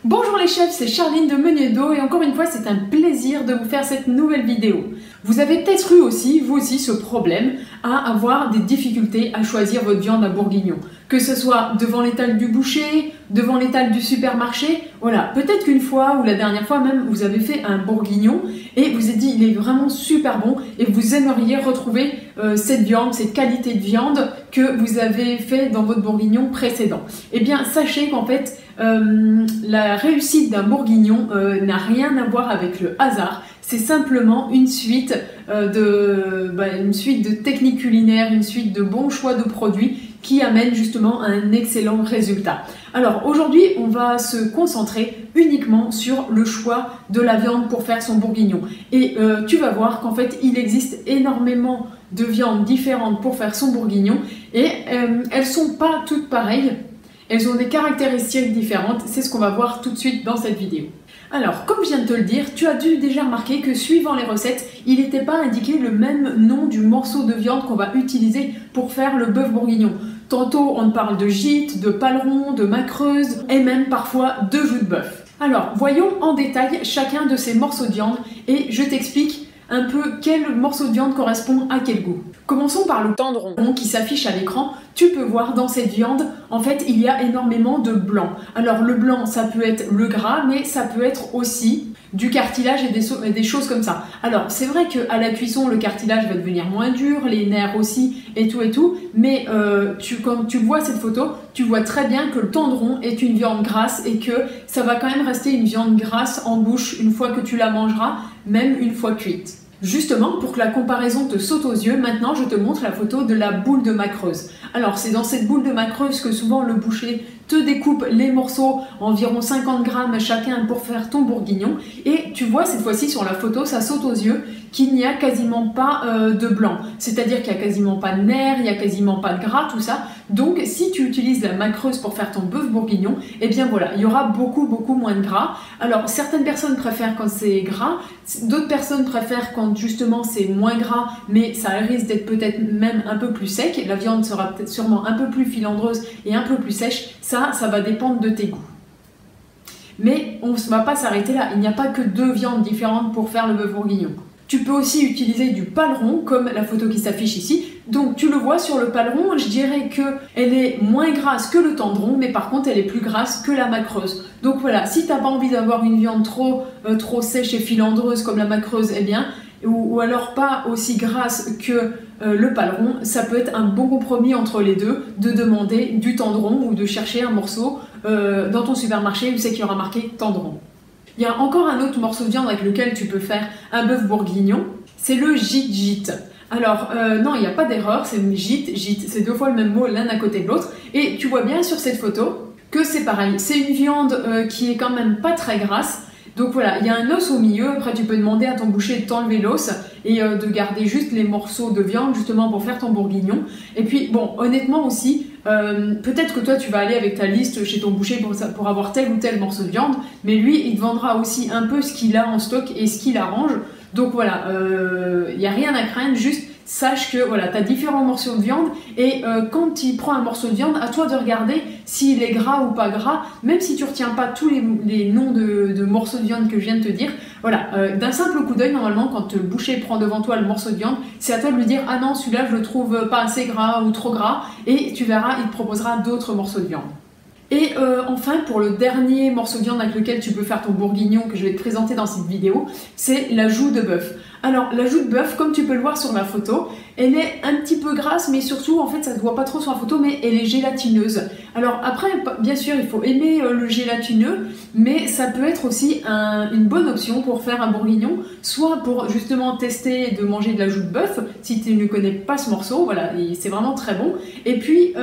Bonjour les chefs, c'est Charline de Menudo et encore une fois c'est un plaisir de vous faire cette nouvelle vidéo. Vous avez peut-être eu aussi, vous aussi, ce problème à avoir des difficultés à choisir votre viande à bourguignon. Que ce soit devant l'étal du boucher, devant l'étal du supermarché, voilà, peut-être qu'une fois ou la dernière fois même vous avez fait un bourguignon et vous avez dit il est vraiment super bon et vous aimeriez retrouver cette viande, cette qualité de viande que vous avez fait dans votre bourguignon précédent. Eh bien sachez qu'en fait la réussite d'un bourguignon n'a rien à voir avec le hasard, c'est simplement une suite de techniques culinaires, une suite de bons choix de produits qui amènent justement à un excellent résultat. Alors aujourd'hui, on va se concentrer uniquement sur le choix de la viande pour faire son bourguignon. Et tu vas voir qu'en fait, il existe énormément de viandes différentes pour faire son bourguignon et elles sont pas toutes pareilles. Elles ont des caractéristiques différentes, c'est ce qu'on va voir tout de suite dans cette vidéo. Alors, comme je viens de te le dire, tu as dû déjà remarquer que suivant les recettes, il n'était pas indiqué le même nom du morceau de viande qu'on va utiliser pour faire le bœuf bourguignon. Tantôt, on parle de gîte, de paleron, de macreuse et même parfois de joue de bœuf. Alors, voyons en détail chacun de ces morceaux de viande et je t'explique un peu quel morceau de viande correspond à quel goût. Commençons par le tendron qui s'affiche à l'écran. Tu peux voir dans cette viande, en fait, il y a énormément de blanc. Alors le blanc, ça peut être le gras, mais ça peut être aussi du cartilage et des choses comme ça. Alors c'est vrai qu'à la cuisson, le cartilage va devenir moins dur, les nerfs aussi et tout, mais quand tu vois cette photo, tu vois très bien que le tendron est une viande grasse et que ça va quand même rester une viande grasse en bouche une fois que tu la mangeras, même une fois cuite. Justement, pour que la comparaison te saute aux yeux, maintenant je te montre la photo de la boule de macreuse. Alors c'est dans cette boule de macreuse que souvent le boucher te découpe les morceaux, environ 50 grammes chacun pour faire ton bourguignon. Et tu vois cette fois-ci sur la photo, ça saute aux yeux qu'il n'y a quasiment pas de blanc. C'est-à-dire qu'il n'y a quasiment pas de nerfs, il n'y a quasiment pas de gras, tout ça. Donc si tu utilises la macreuse pour faire ton bœuf bourguignon, eh bien voilà, il y aura beaucoup moins de gras. Alors certaines personnes préfèrent quand c'est gras, d'autres personnes préfèrent quand justement c'est moins gras, mais ça risque d'être peut-être même un peu plus sec. La viande sera peut-être sûrement un peu plus filandreuse et un peu plus sèche. Ça va dépendre de tes goûts. Mais on ne va pas s'arrêter là, il n'y a pas que deux viandes différentes pour faire le bœuf bourguignon. Tu peux aussi utiliser du paleron, comme la photo qui s'affiche ici. Donc tu le vois sur le paleron, je dirais qu'elle est moins grasse que le tendron, mais par contre elle est plus grasse que la macreuse. Donc voilà, si tu n'as pas envie d'avoir une viande trop sèche et filandreuse comme la macreuse, eh bien, ou alors pas aussi grasse que le paleron, ça peut être un bon compromis entre les deux, de demander du tendron ou de chercher un morceau dans ton supermarché où c'est qu'il y aura marqué tendron. Il y a encore un autre morceau de viande avec lequel tu peux faire un bœuf bourguignon, c'est le gîte. Alors non, il n'y a pas d'erreur, c'est gîte, c'est deux fois le même mot l'un à côté de l'autre. Et tu vois bien sur cette photo que c'est pareil, c'est une viande qui est quand même pas très grasse. Donc voilà, il y a un os au milieu, après tu peux demander à ton boucher de t'enlever l'os et de garder juste les morceaux de viande justement pour faire ton bourguignon. Et puis bon, honnêtement aussi, peut-être que toi tu vas aller avec ta liste chez ton boucher pour avoir tel ou tel morceau de viande, mais lui il te vendra aussi un peu ce qu'il a en stock et ce qu'il arrange. Donc voilà, il n'y a rien à craindre, juste sache que voilà, tu as différents morceaux de viande et quand tu prends un morceau de viande, à toi de regarder s'il est gras ou pas gras, même si tu ne retiens pas tous les noms de morceaux de viande que je viens de te dire. Voilà, d'un simple coup d'œil, normalement, quand le boucher prend devant toi le morceau de viande, c'est à toi de lui dire « Ah non, celui-là, je le trouve pas assez gras ou trop gras » et tu verras, il te proposera d'autres morceaux de viande. Et enfin, pour le dernier morceau de viande avec lequel tu peux faire ton bourguignon que je vais te présenter dans cette vidéo, c'est la joue de bœuf. Alors, la joue de bœuf, comme tu peux le voir sur la photo, elle est un petit peu grasse, mais surtout, en fait, ça ne se voit pas trop sur la photo, mais elle est gélatineuse. Alors après, bien sûr, il faut aimer le gélatineux, mais ça peut être aussi une bonne option pour faire un bourguignon, soit pour justement tester de manger de la joue de bœuf, si tu ne connais pas ce morceau, voilà, c'est vraiment très bon. Et puis,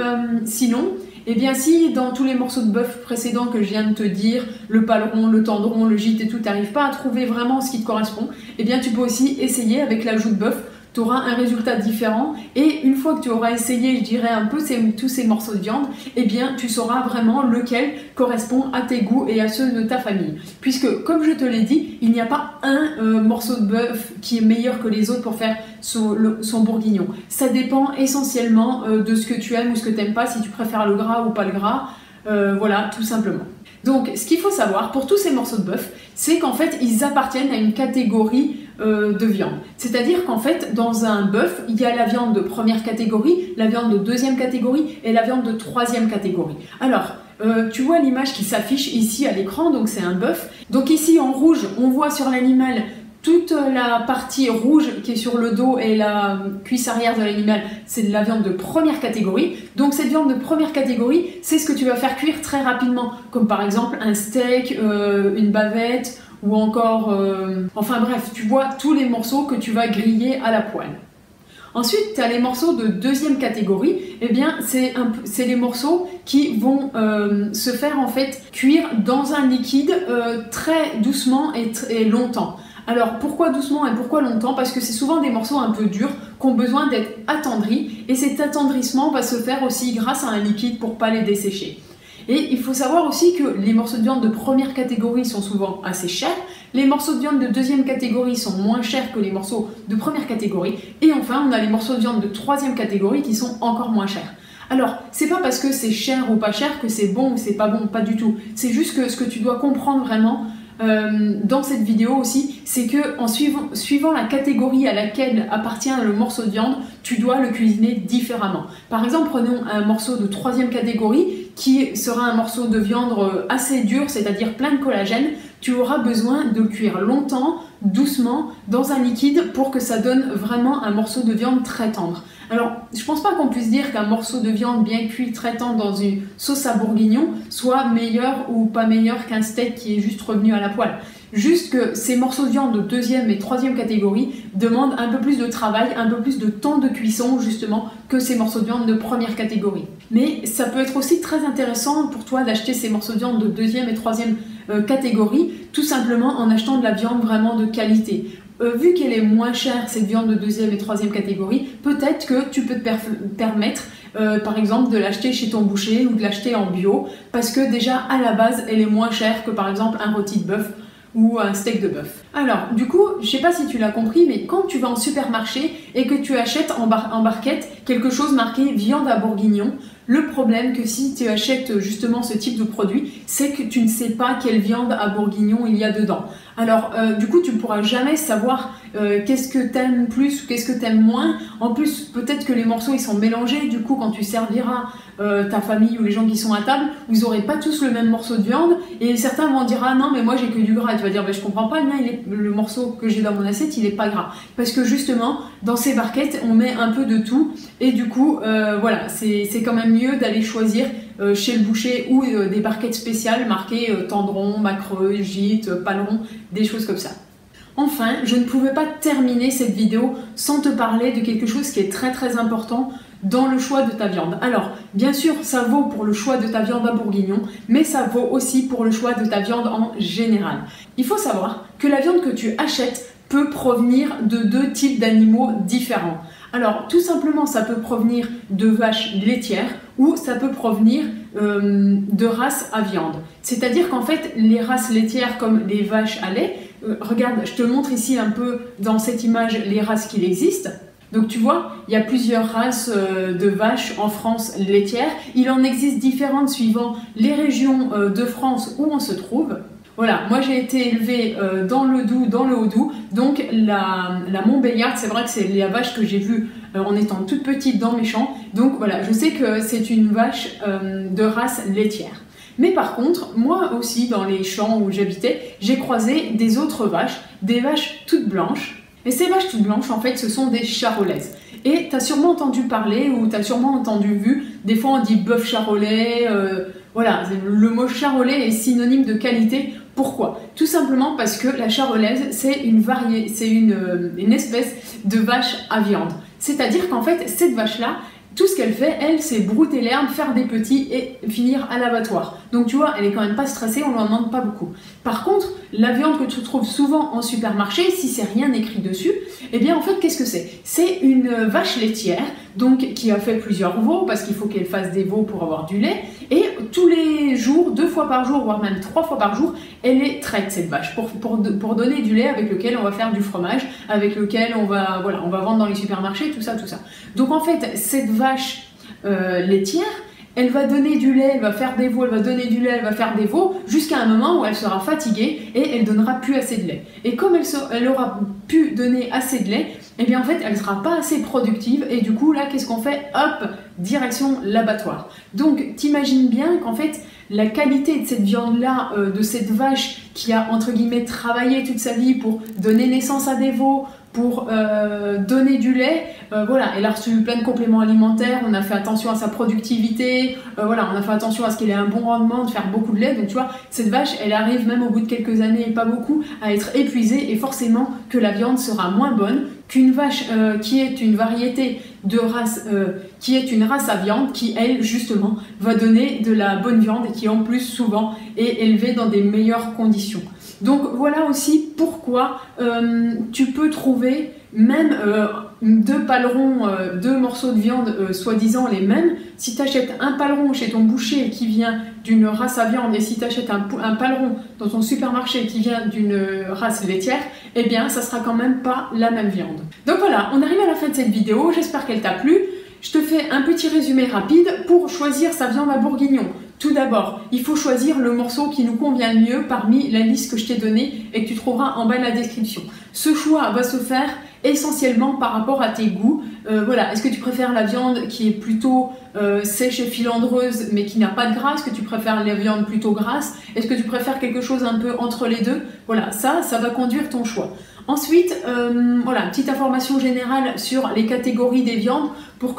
sinon, eh bien si dans tous les morceaux de bœuf précédents que je viens de te dire, le paleron, le tendron, le gîte et tout, tu n'arrives pas à trouver vraiment ce qui te correspond, eh bien tu peux aussi essayer avec la joue de bœuf, tu auras un résultat différent et une fois que tu auras essayé, je dirais un peu tous ces morceaux de viande, eh bien tu sauras vraiment lequel correspond à tes goûts et à ceux de ta famille. Puisque comme je te l'ai dit, il n'y a pas un morceau de bœuf qui est meilleur que les autres pour faire son bourguignon. Ça dépend essentiellement de ce que tu aimes ou ce que tu n'aimes pas, si tu préfères le gras ou pas le gras, voilà, tout simplement. Donc, ce qu'il faut savoir pour tous ces morceaux de bœuf, c'est qu'en fait, ils appartiennent à une catégorie de viande. C'est-à-dire qu'en fait, dans un bœuf, il y a la viande de première catégorie, la viande de deuxième catégorie et la viande de troisième catégorie. Alors, tu vois l'image qui s'affiche ici à l'écran, donc c'est un bœuf. Donc ici, en rouge, on voit sur l'animal toute la partie rouge qui est sur le dos et la cuisse arrière de l'animal, c'est de la viande de première catégorie. Donc cette viande de première catégorie, c'est ce que tu vas faire cuire très rapidement, comme par exemple un steak, une bavette ou encore... enfin bref, tu vois tous les morceaux que tu vas griller à la poêle. Ensuite, tu as les morceaux de deuxième catégorie. Eh bien, c'est les morceaux qui vont se faire en fait cuire dans un liquide très doucement et longtemps. Alors pourquoi doucement et pourquoi longtemps? Parce que c'est souvent des morceaux un peu durs qui ont besoin d'être attendris et cet attendrissement va se faire aussi grâce à un liquide pour ne pas les dessécher. Et il faut savoir aussi que les morceaux de viande de première catégorie sont souvent assez chers, les morceaux de viande de deuxième catégorie sont moins chers que les morceaux de première catégorie et enfin on a les morceaux de viande de troisième catégorie qui sont encore moins chers. Alors, c'est pas parce que c'est cher ou pas cher que c'est bon ou c'est pas bon, pas du tout. C'est juste que ce que tu dois comprendre vraiment dans cette vidéo aussi, c'est que en suivant la catégorie à laquelle appartient le morceau de viande, tu dois le cuisiner différemment. Par exemple, prenons un morceau de troisième catégorie qui sera un morceau de viande assez dur, c'est-à-dire plein de collagène. Tu auras besoin de le cuire longtemps, doucement, dans un liquide pour que ça donne vraiment un morceau de viande très tendre. Alors, je pense pas qu'on puisse dire qu'un morceau de viande bien cuit, très tendre dans une sauce à bourguignon soit meilleur ou pas meilleur qu'un steak qui est juste revenu à la poêle. Juste que ces morceaux de viande de deuxième et troisième catégorie demandent un peu plus de travail, un peu plus de temps de cuisson justement que ces morceaux de viande de première catégorie. Mais ça peut être aussi très intéressant pour toi d'acheter ces morceaux de viande de deuxième et troisième catégorie, tout simplement en achetant de la viande vraiment de qualité. Vu qu'elle est moins chère, cette viande de deuxième et troisième catégorie, peut-être que tu peux te permettre par exemple de l'acheter chez ton boucher ou de l'acheter en bio parce que déjà à la base elle est moins chère que par exemple un rôti de bœuf ou un steak de bœuf. Alors du coup, je sais pas si tu l'as compris, mais quand tu vas en supermarché et que tu achètes en barquette quelque chose marqué viande à bourguignon, le problème que si tu achètes justement ce type de produit, c'est que tu ne sais pas quelle viande à bourguignon il y a dedans. Alors du coup, tu ne pourras jamais savoir qu'est-ce que tu aimes plus ou qu'est-ce que tu aimes moins. En plus, peut-être que les morceaux ils sont mélangés, du coup quand tu serviras ta famille ou les gens qui sont à table, vous n'aurez pas tous le même morceau de viande et certains vont dire ah non mais moi j'ai que du gras, et tu vas dire bah, je comprends pas, le morceau que j'ai dans mon assiette il est pas gras. Parce que justement dans ces barquettes on met un peu de tout et du coup voilà, c'est quand même mieux d'aller choisir chez le boucher ou des barquettes spéciales marquées tendron, macreux, gîte, paleron, des choses comme ça. Enfin, je ne pouvais pas terminer cette vidéo sans te parler de quelque chose qui est très très important dans le choix de ta viande. Alors, bien sûr, ça vaut pour le choix de ta viande à bourguignon, mais ça vaut aussi pour le choix de ta viande en général. Il faut savoir que la viande que tu achètes peut provenir de deux types d'animaux différents. Alors, tout simplement, ça peut provenir de vaches laitières ou ça peut provenir de races à viande. C'est-à-dire qu'en fait, les races laitières comme les vaches à lait, regarde, je te montre ici un peu dans cette image les races qu'il existe. Donc tu vois, il y a plusieurs races de vaches en France laitières. Il en existe différentes suivant les régions de France où on se trouve. Voilà, moi j'ai été élevée dans le Doubs, dans le Haut-Doubs, donc la Montbéliarde, c'est vrai que c'est la vache que j'ai vue en étant toute petite dans mes champs, donc voilà, je sais que c'est une vache de race laitière. Mais par contre, moi aussi dans les champs où j'habitais, j'ai croisé des autres vaches, des vaches toutes blanches, et ces vaches toutes blanches en fait ce sont des charolaises. Et tu as sûrement entendu parler ou tu as sûrement entendu vu, des fois on dit bœuf charolais, voilà, le mot charolais est synonyme de qualité. Pourquoi? Tout simplement parce que la charolaise, c'est une espèce de vache à viande. C'est-à-dire qu'en fait, cette vache-là, tout ce qu'elle fait, elle, c'est brouter l'herbe, faire des petits et finir à l'abattoir. Donc tu vois, elle est quand même pas stressée, on ne lui en demande pas beaucoup. Par contre, la viande que tu trouves souvent en supermarché, si c'est rien écrit dessus, eh bien en fait, qu'est-ce que c'est? C'est une vache laitière, donc qui a fait plusieurs veaux, parce qu'il faut qu'elle fasse des veaux pour avoir du lait, et tous les jours, 2 fois par jour, voire même 3 fois par jour, elle est traite cette vache, pour donner du lait avec lequel on va faire du fromage, avec lequel on va vendre dans les supermarchés, tout ça, tout ça. Donc en fait, cette vache laitière, elle va donner du lait, elle va faire des veaux, elle va donner du lait, elle va faire des veaux, jusqu'à un moment où elle sera fatiguée et elle donnera plus assez de lait. Et comme elle aura pu donner assez de lait, eh bien en fait elle sera pas assez productive et du coup là qu'est-ce qu'on fait? Hop, direction l'abattoir. Donc t'imagines bien qu'en fait la qualité de cette viande-là, de cette vache qui a entre guillemets travaillé toute sa vie pour donner naissance à des veaux, pour donner du lait, voilà, elle a reçu plein de compléments alimentaires, on a fait attention à sa productivité, voilà, on a fait attention à ce qu'elle ait un bon rendement, de faire beaucoup de lait, donc tu vois, cette vache, elle arrive même au bout de quelques années, et pas beaucoup, à être épuisée, et forcément que la viande sera moins bonne qu'une vache qui est une variété de race, qui est une race à viande, qui elle, justement, va donner de la bonne viande, et qui en plus, souvent, est élevée dans des meilleures conditions. Donc voilà aussi pourquoi tu peux trouver même deux palerons, deux morceaux de viande soi-disant les mêmes. Si tu achètes un paleron chez ton boucher qui vient d'une race à viande et si tu achètes un paleron dans ton supermarché qui vient d'une race laitière, eh bien ça sera quand même pas la même viande. Donc voilà, on arrive à la fin de cette vidéo, j'espère qu'elle t'a plu. Je te fais un petit résumé rapide pour choisir sa viande à bourguignon. Tout d'abord, il faut choisir le morceau qui nous convient le mieux parmi la liste que je t'ai donnée et que tu trouveras en bas de la description. Ce choix va se faire essentiellement par rapport à tes goûts. Voilà, est-ce que tu préfères la viande qui est plutôt sèche et filandreuse mais qui n'a pas de gras? Est-ce que tu préfères la viande plutôt grasse? Est-ce que tu préfères quelque chose un peu entre les deux? Voilà, ça va conduire ton choix. Ensuite, voilà, petite information générale sur les catégories des viandes pour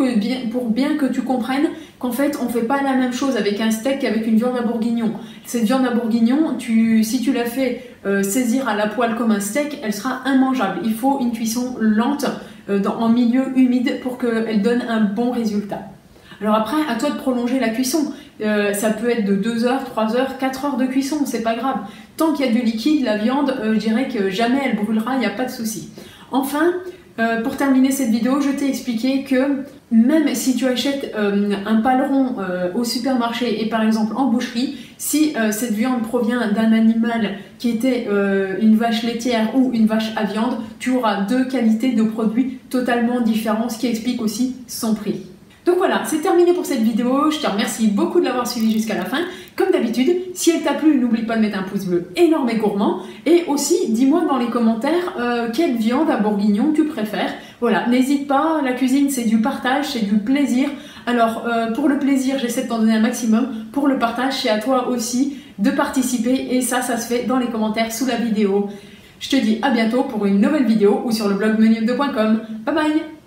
bien que tu comprennes qu'en fait, on ne fait pas la même chose avec un steak qu'avec une viande à bourguignon. Cette viande à bourguignon, si tu la fais saisir à la poêle comme un steak, elle sera immangeable. Il faut une cuisson lente en milieu humide pour qu'elle donne un bon résultat. Alors après, à toi de prolonger la cuisson. Ça peut être de 2 heures, 3 heures, 4 heures de cuisson, c'est pas grave. Tant qu'il y a du liquide, la viande, je dirais que jamais elle brûlera, il n'y a pas de souci. Enfin, pour terminer cette vidéo, je t'ai expliqué que même si tu achètes un paleron au supermarché et par exemple en boucherie, si cette viande provient d'un animal qui était une vache laitière ou une vache à viande, tu auras deux qualités de produits totalement différents, ce qui explique aussi son prix. Donc voilà, c'est terminé pour cette vidéo. Je te remercie beaucoup de l'avoir suivi jusqu'à la fin. Comme d'habitude, si elle t'a plu, n'oublie pas de mettre un pouce bleu énorme et gourmand. Et aussi, dis-moi dans les commentaires quelle viande à bourguignon tu préfères. Voilà, n'hésite pas, la cuisine c'est du partage, c'est du plaisir. Alors pour le plaisir, j'essaie de t'en donner un maximum. Pour le partage, c'est à toi aussi de participer. Et ça se fait dans les commentaires sous la vidéo. Je te dis à bientôt pour une nouvelle vidéo ou sur le blog menuhebdo.com. Bye bye!